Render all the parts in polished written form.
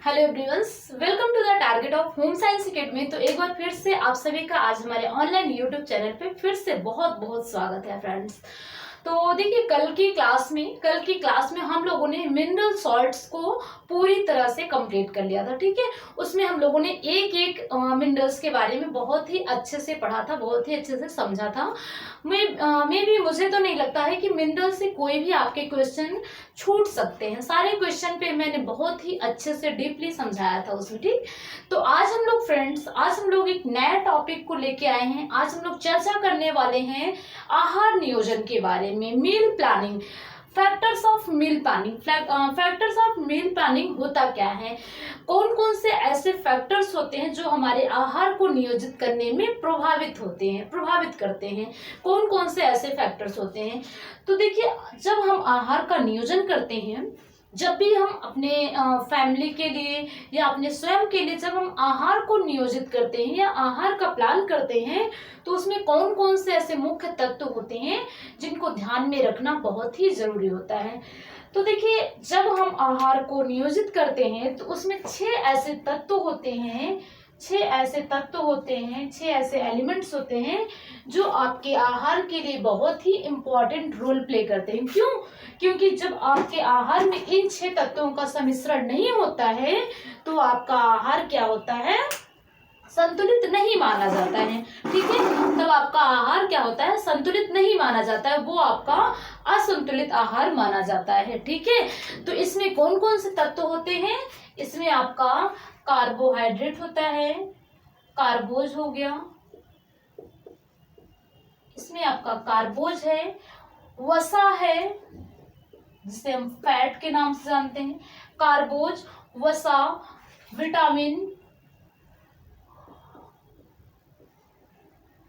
Hello everyones, welcome to the target of home science academy. तो एक बार फिर से आप सभी का आज हमारे ऑनलाइन यूट्यूब चैनल पे फिर से बहुत बहुत स्वागत है फ्रेंड्स। तो देखिए, कल की क्लास में हम लोगों ने मिनरल सॉल्ट्स को पूरी तरह से कंप्लीट कर लिया था। ठीक है, उसमें हम लोगों ने एक एक मिनरल्स के बारे में बहुत ही अच्छे से पढ़ा था, बहुत ही अच्छे से समझा था। मुझे तो नहीं लगता है कि मिनरल से कोई भी आपके क्वेश्चन छूट सकते हैं। सारे क्वेश्चन पे मैंने बहुत ही अच्छे से डीपली समझाया था उसमें। ठीक, तो आज हम लोग एक नया टॉपिक को लेके आए हैं। आज हम लोग चर्चा करने वाले हैं आहार नियोजन के बारे में, meal planning. Factors of meal planning होता क्या है, कौन कौन से ऐसे फैक्टर्स होते हैं जो हमारे आहार को नियोजित करने में प्रभावित करते हैं, कौन कौन से ऐसे फैक्टर्स होते हैं। तो देखिए, जब हम आहार का नियोजन करते हैं, जब भी हम अपने फैमिली के लिए या अपने स्वयं के लिए जब हम आहार को नियोजित करते हैं या आहार का प्लान करते हैं, तो उसमें कौन कौन से ऐसे मुख्य तत्व होते हैं जिनको ध्यान में रखना बहुत ही जरूरी होता है। तो देखिए, जब हम आहार को नियोजित करते हैं तो उसमें छह ऐसे एलिमेंट्स होते हैं जो आपके आहार के लिए बहुत ही इम्पोर्टेंट रोल प्ले करते हैं। क्यों? क्योंकि जब आपके आहार में इन छह तत्वों का सम्मिश्रण नहीं होता है तो आपका आहार क्या होता है, संतुलित नहीं माना जाता है। ठीक है, तब आपका आहार क्या होता है, संतुलित नहीं माना जाता है, वो आपका असंतुलित आहार माना जाता है। ठीक है, तो इसमें कौन कौन से तत्व होते हैं, इसमें आपका कार्बोहाइड्रेट होता है, कार्बोज हो गया, इसमें आपका कार्बोज है, वसा है जिसे हम फैट के नाम से जानते हैं, कार्बोज, वसा, विटामिन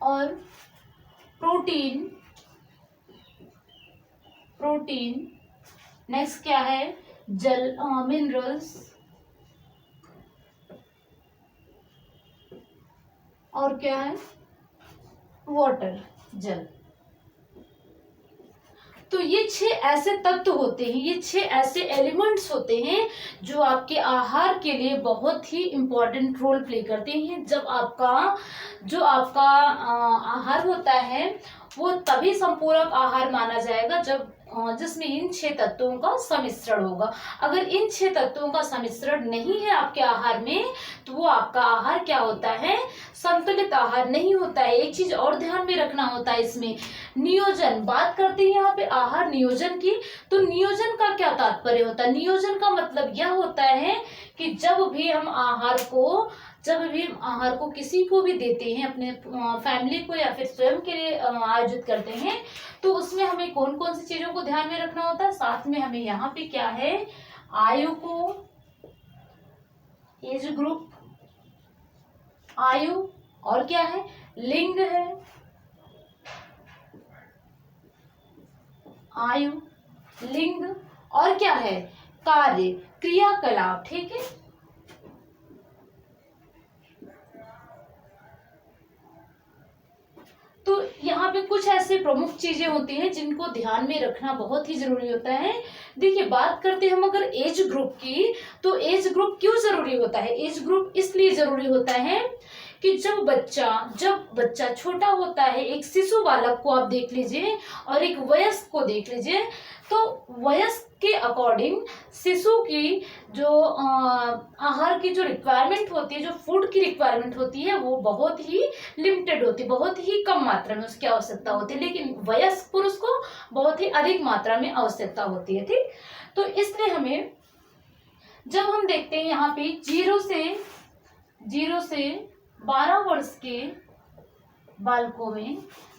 और प्रोटीन। नेक्स्ट क्या है, जल, मिनरल्स, और क्या है, वाटर, जल। तो ये छह ऐसे तत्व होते हैं, ये छह ऐसे एलिमेंट्स होते हैं जो आपके आहार के लिए बहुत ही इम्पोर्टेंट रोल प्ले करते हैं। जो आपका आहार होता है वो तभी संपूरक आहार माना जाएगा जब जिसमें इन छह तत्वों का सम्मिश्रण होगा। अगर इन छह तत्वों का सम्मिश्रण नहीं है आपके आहार में तो वो आपका आहार क्या होता है, संतुलित आहार नहीं होता है। एक चीज और ध्यान में रखना होता है इसमें, नियोजन। बात करते हैं यहाँ पे आहार नियोजन की, तो नियोजन का क्या तात्पर्य होता है, नियोजन का मतलब यह होता है कि जब भी हम आहार को किसी को भी देते हैं, अपने फैमिली को या फिर स्वयं के लिए आयोजित करते हैं, तो उसमें हमें कौन कौन सी चीजों को ध्यान में रखना होता है। साथ में हमें यहाँ पे क्या है, आयु को, एज ग्रुप, आयु, और क्या है, लिंग है, आयु, लिंग, और क्या है, कार्य, क्रियाकलाप। ठीक है, तो यहाँ पे कुछ ऐसे प्रमुख चीजें होती हैं जिनको ध्यान में रखना बहुत ही जरूरी होता है। देखिए, बात करते हैं हम अगर एज ग्रुप की, तो एज ग्रुप क्यों जरूरी होता है, एज ग्रुप इसलिए जरूरी होता है कि जब बच्चा छोटा होता है, एक शिशु बालक को आप देख लीजिए और एक वयस्क को देख लीजिए, तो वयस्क के अकॉर्डिंग शिशु की जो आहार की जो रिक्वायरमेंट होती है, जो फूड की रिक्वायरमेंट होती है, वो बहुत ही लिमिटेड होती है, बहुत ही कम मात्रा में उसकी आवश्यकता होती है। लेकिन वयस्क पुरुष को बहुत ही अधिक मात्रा में आवश्यकता होती है। ठीक, तो इसलिए हमें, जब हम देखते हैं यहाँ पे 0 से 12 वर्ष के बालकों में,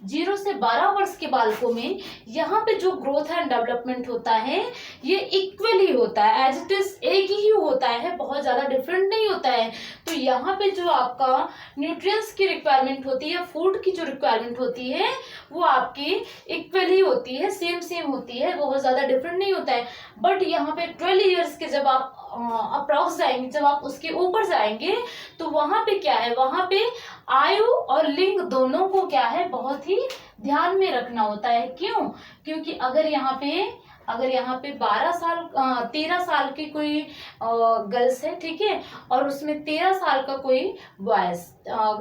0 से 12 वर्ष के बालकों में यहाँ पे जो ग्रोथ एंड डेवलपमेंट होता है ये इक्वली होता है, एज इट इज एक ही होता है, बहुत ज़्यादा डिफरेंट नहीं होता है। तो यहाँ पे जो आपका न्यूट्रिएंट्स की रिक्वायरमेंट होती है, फूड की जो रिक्वायरमेंट होती है, वो आपकी इक्वली होती है, सेम होती है, बहुत ज़्यादा डिफरेंट नहीं होता है। बट यहाँ पे 12 ईयर्स के जब आप अप्रॉक्स जाएंगे, जब आप उसके ऊपर जाएंगे, तो वहाँ पे क्या है, वहाँ पे आयु और लिंग दोनों को क्या है, बहुत ही ध्यान में रखना होता है। क्यों? क्योंकि अगर यहाँ पे अगर यहाँ पे 13 साल की कोई गर्ल्स है, ठीक है, और उसमें 13 साल का कोई बॉयज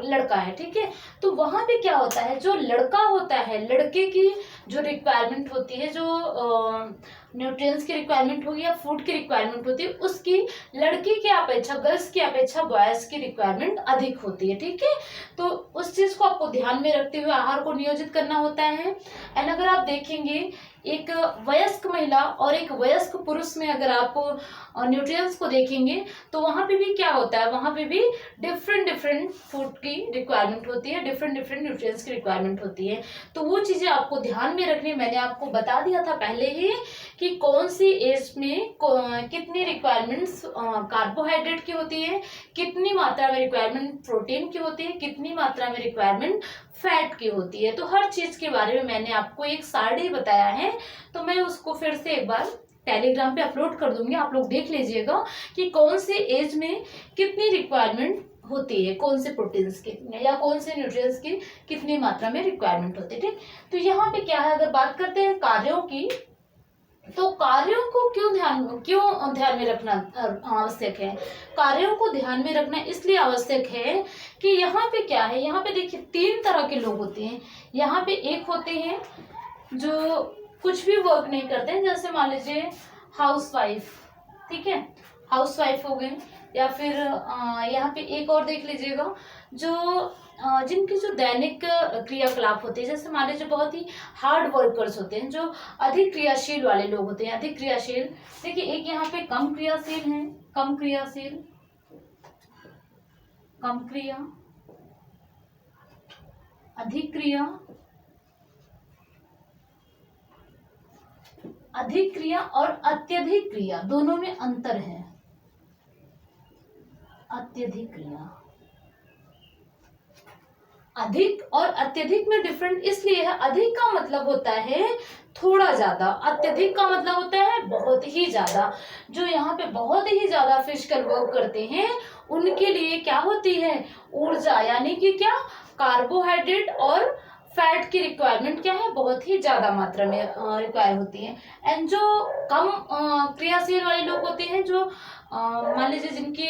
लड़का है, ठीक है, तो वहां पे क्या होता है, जो लड़का होता है, लड़के की जो रिक्वायरमेंट होती है, जो न्यूट्रिएंट्स की रिक्वायरमेंट होगी या फूड की रिक्वायरमेंट होती है, उसकी लड़की की अपेक्षा, गर्ल्स की अपेक्षा बॉयज की रिक्वायरमेंट अधिक होती है, ठीक है। तो उस चीज को आपको ध्यान में रखते हुए आहार को नियोजित करना होता है। एंड अगर आप देखेंगे एक वयस्क महिला और एक वयस्क पुरुष में अगर आप न्यूट्रिएंट्स को देखेंगे तो वहां पे भी क्या होता है, वहां पे भी डिफरेंट डिफरेंट फूड की रिक्वायरमेंट होती है, डिफरेंट डिफरेंट न्यूट्रिएंट्स की रिक्वायरमेंट होती है। तो वो चीजें आपको ध्यान में रखनी, मैंने आपको बता दिया था पहले ही कि कौन सी एज में कितनी रिक्वायरमेंट्स कार्बोहाइड्रेट की होती है, कितनी मात्रा में रिक्वायरमेंट प्रोटीन की होती है, कितनी मात्रा में रिक्वायरमेंट फैट की होती है। तो हर चीज के बारे में मैंने आपको एक सारणी बताया है, तो मैं उसको फिर से एक बार टेलीग्राम पे अपलोड कर दूंगी, आप लोग देख लीजिएगा कि कौन से एज में कितनी रिक्वायरमेंट होती है, कौन से प्रोटीन्स की या कौन से न्यूट्रिएंट्स की कितनी मात्रा में रिक्वायरमेंट होती है, ठीक। तो यहाँ पे क्या है, अगर बात करते हैं कार्यों की, तो कार्यों को क्यों ध्यान में रखना आवश्यक है। कार्यों को ध्यान में रखना इसलिए आवश्यक है कि यहाँ पे क्या है, यहाँ पे देखिए 3 तरह के लोग होते हैं। यहाँ पे एक होते हैं जो कुछ भी वर्क नहीं करते हैं, जैसे मान लीजिए हाउसवाइफ, ठीक है, हाउसवाइफ हो गए, या फिर यहाँ पे एक और देख लीजिएगा जो जिनकी जो दैनिक क्रियाकलाप होते हैं, जैसे मान लीजिए बहुत ही हार्ड वर्कर्स होते हैं, जो अधिक क्रियाशील वाले लोग होते हैं, अधिक क्रियाशील। देखिए एक यहाँ पे कम क्रियाशील हैं, कम क्रियाशील, कम क्रिया, अधिक क्रिया, अधिक क्रिया और अत्यधिक क्रिया, दोनों में अंतर है। अत्यधिक क्रिया, अधिक और अत्यधिक में डिफरेंट इसलिए है, अधिक का मतलब होता है थोड़ा ज्यादा, अत्यधिक का मतलब होता है बहुत ही ज्यादा। जो यहाँ पे बहुत ही ज्यादा फिजिकल वर्क करते हैं उनके लिए क्या होती है, ऊर्जा, यानी कि क्या, कार्बोहाइड्रेट और फैट की रिक्वायरमेंट क्या है, बहुत ही ज्यादा मात्रा में रिक्वायर होती है। एंड जो कम क्रियाशील वाले लोग होते हैं, जो मान लीजिए जिनकी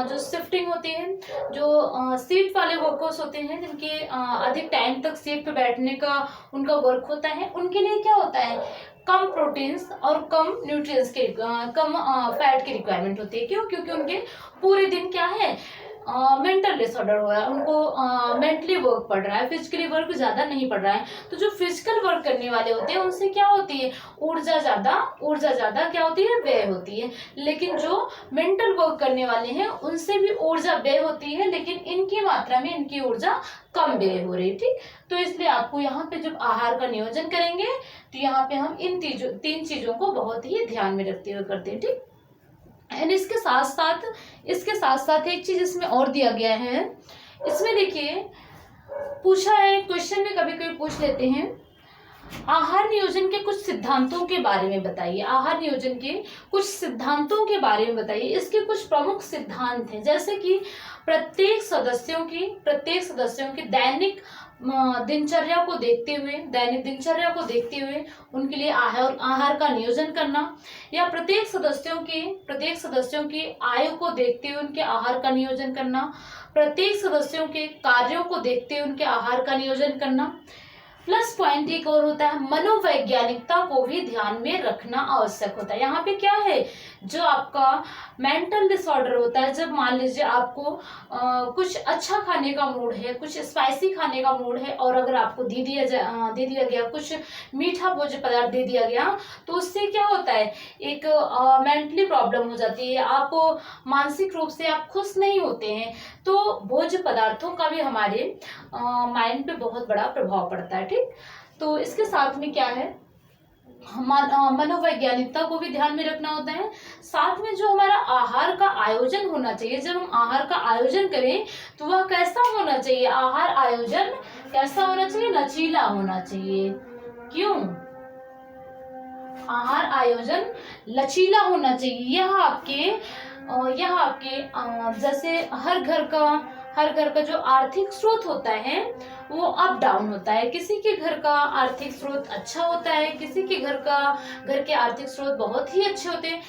जो शिफ्टिंग होती है, जो सीट वाले वर्कर्स होते हैं, जिनके अधिक टाइम तक सीट पे बैठने का उनका वर्क होता है, उनके लिए क्या होता है, कम प्रोटीन्स और कम न्यूट्रिएंट्स के कम फैट की रिक्वायरमेंट होती है। क्यों, क्योंकि उनके पूरे दिन क्या है, मेंटल डिसऑर्डर हो रहा है, उनको मेंटली वर्क पड़ रहा है, फिजिकली वर्क ज्यादा नहीं पड़ रहा है। तो जो फिजिकल वर्क करने वाले होते हैं उनसे क्या होती है, ऊर्जा ज्यादा क्या होती है, व्यय होती है। लेकिन जो मेंटल वर्क करने वाले हैं उनसे भी ऊर्जा व्यय होती है, लेकिन इनकी मात्रा में इनकी ऊर्जा कम व्यय हो रही है, ठीक। तो इसलिए आपको यहाँ पे जब आहार का नियोजन करेंगे तो यहाँ पे हम इन 3 चीजों को बहुत ही ध्यान में रखते हुए करते हैं, ठीक। एंड इसके साथ साथ एक चीज इसमें और दिया गया है, इसमें देखिए पूछा है, क्वेश्चन में कभी कभी पूछ लेते हैं, आहार नियोजन के कुछ सिद्धांतों के बारे में बताइए। आहार नियोजन के कुछ सिद्धांतों के बारे में बताइए। इसके कुछ प्रमुख सिद्धांत हैं, जैसे कि प्रत्येक सदस्यों की दैनिक दिनचर्या को देखते हुए उनके लिए आहार का नियोजन करना, या प्रत्येक सदस्यों की आयु को देखते हुए उनके आहार का नियोजन करना, प्रत्येक सदस्यों के कार्यों को देखते हुए उनके आहार का नियोजन करना। प्लस पॉइंट एक और होता है, मनोवैज्ञानिकता को भी ध्यान में रखना आवश्यक होता है। यहाँ पे क्या है, जो आपका मेंटल डिसऑर्डर होता है, जब मान लीजिए आपको कुछ अच्छा खाने का मूड है, कुछ स्पाइसी खाने का मूड है, और अगर आपको दे दिया गया कुछ मीठा भोज्य पदार्थ दे दिया गया, तो उससे क्या होता है, एक मेंटली प्रॉब्लम हो जाती है, आप मानसिक रूप से आप खुश नहीं होते हैं। तो भोज्य पदार्थों का भी हमारे माइंड पे बहुत बड़ा प्रभाव पड़ता है, ठीक। तो इसके साथ में क्या है, मनोवैज्ञानिकता को भी ध्यान में रखना होता है। साथ में जो हमारा आहार का आयोजन होना चाहिए, जब हम आहार का आयोजन करें तो वह कैसा होना चाहिए, आहार आयोजन कैसा होना चाहिए, लचीला होना चाहिए। क्यों, आहार आयोजन लचीला होना चाहिए। यह आपके जैसे हर घर का हर घर का जो आर्थिक स्रोत होता है वो अप डाउन होता है। किसी के घर का आर्थिक स्रोत अच्छा होता है, किसी के घर के आर्थिक स्रोत बहुत ही अच्छे होते हैं।